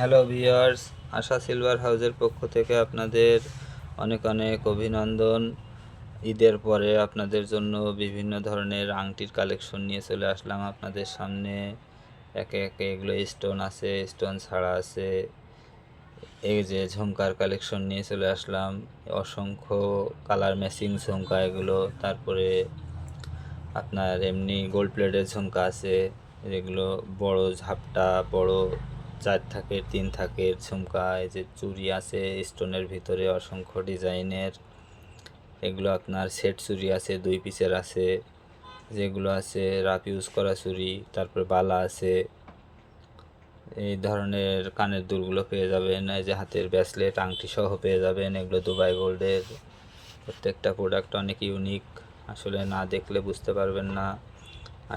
Hello viewers, আশা silver হাউসের পক্ষ থেকে আপনাদের অনেক অনেক অভিনন্দন। ঈদের পরে আপনাদের জন্য বিভিন্ন ধরনের আংটির কালেকশন নিয়ে চলে আসলাম আপনাদের সামনে। একে একে এগুলো স্টোন আছে, স্টোন ছাড়া আছে। এই যে ঝুমকার কালেকশন নিয়ে চলে আসলাম, অসংখ্য কালার ম্যাচিং ঝুমকা এগুলো। তারপরে আপনার এমনি গোল্ড প্লেটের ঝুমকা আছে, যেগুলো বড় ঝাপটা, বড় 4 থাকের 3 থাকের ঝুমকা। এই যে চুড়ি আছে স্টোনের ভিতরে অসংখ্য ডিজাইনের, এগুলো আপনার সেট চুড়ি আছে, 2 পিসের আছে, যেগুলো আছে রাফ ইউজ করা চুড়ি। তারপরে বালা আছে, এই ধরনের কানের দুলগুলো পেয়ে যাবেন। এই যে হাতের ব্রেসলেট, আংটি সহ পেয়ে যাবেন। এগুলো দুবাই গোল্ডের। প্রত্যেকটা প্রোডাক্ট অনেক ইউনিক, আসলে না দেখলে বুঝতে পারবেন না।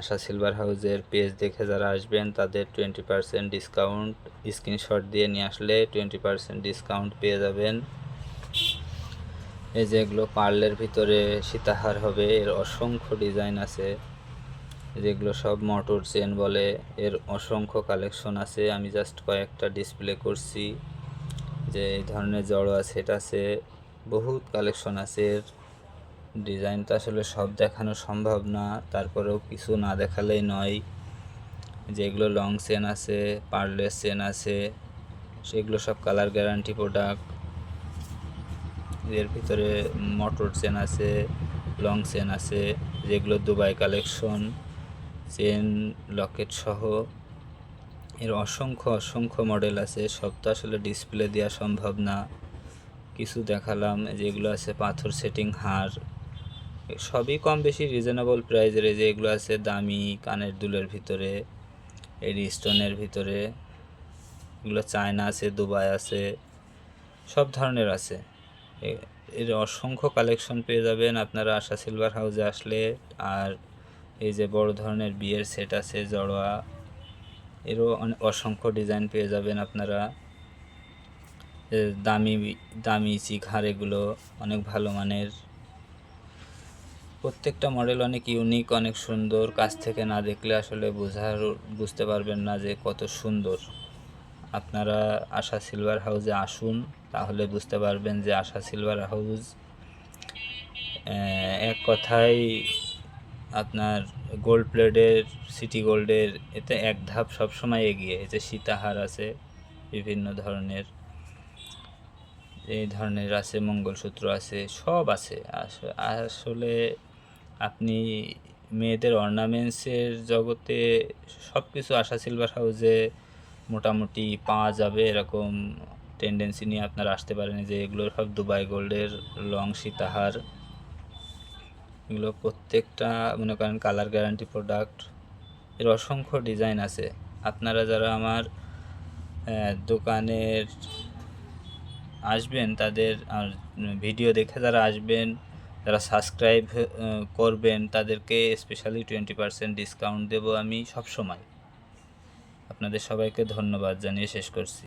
আশা সিলভার হাউসের পেজ দেখে যারা আসবেন তাদের 20% ডিসকাউন্ট, স্ক্রিনশট দিয়ে নিয়ে আসলে 20% ডিসকাউন্ট পেয়ে যাবেন। এই যে এগুলো পার্লের ভিতরে সীতাহার হবে, এর অসংখ্য ডিজাইন আছে। যেগুলো সব মোটর চেন বলে, এর অসংখ্য কালেকশন আছে। আমি জাস্ট কয়েকটা ডিসপ্লে করছি। যে এই ধরনের জড়োয়া সেট আছে, বহুত কালেকশন আছে। এর ডিজাইন তো আসলে সব দেখানো সম্ভব না, তারপরেও কিছু না দেখালেই নয়। যেগুলো লং চেন আছে, পার্লের চেন আছে, সেগুলো সব কালার গ্যারান্টি প্রোডাক্ট। এর ভিতরে মোটর চেন আছে, লং চেন আছে, যেগুলো দুবাই কালেকশন, চেন লকেট সহ। এর অসংখ্য অসংখ্য মডেল আছে, সব তো আসলে ডিসপ্লে দেওয়া সম্ভব না। কিছু দেখালাম। যেগুলো আছে পাথর সেটিং হার, সবই কম বেশি রিজনেবল প্রাইজের। যে এগুলো আছে দামি কানের দুলের ভিতরে, এই স্টোনের ভিতরে। এগুলো চায়না আছে, দুবাই আছে, সব ধরনের আছে। এর অসংখ্য কালেকশন পেয়ে যাবেন আপনারা আশা সিলভার হাউসে আসলে। আর এই যে বড় ধরনের বিয়ের সেট আছে জড়োয়া, এরও অসংখ্য ডিজাইন পেয়ে যাবেন আপনারা। দামি দামি চিঘার, এগুলো অনেক ভালো মানের। প্রত্যেকটা মডেল অনেক ইউনিক, অনেক সুন্দর। কাছ থেকে না দেখলে আসলে বুঝতে পারবেন না যে কত সুন্দর। আপনারা আশা সিলভার হাউসে আসুন, তাহলে বুঝতে পারবেন যে আশা সিলভার হাউস এক কথায় আপনার গোল্ড প্লেটের, সিটি গোল্ডের এতে এক ধাপ সবসময় এগিয়ে। এই যে সীতাহার আছে বিভিন্ন ধরনের, এই ধরনের আছে, মঙ্গলসূত্র আছে, সব আছে। আসলে আপনি মেয়েদের অর্নামেন্টসের জগতে সব কিছু আশা সিলভার হাউসে মোটামুটি পাওয়া যাবে। এরকম টেন্ডেন্সি নিয়ে আপনারা আসতে পারেন। যে এগুলো সব দুবাই গোল্ডের লং সীতাহার, এগুলো প্রত্যেকটা মনে করেন কালার গ্যারান্টি প্রোডাক্ট। এর অসংখ্য ডিজাইন আছে। আপনারা যারা আমার দোকানের আসবেন তাদের, আর ভিডিও দেখে যারা আসবেন, যারা সাবস্ক্রাইব করবেন, তাদেরকে স্পেশালি 20% ডিসকাউন্ট দেবো আমি সব সময়। আপনাদের সবাইকে ধন্যবাদ জানিয়ে শেষ করছি।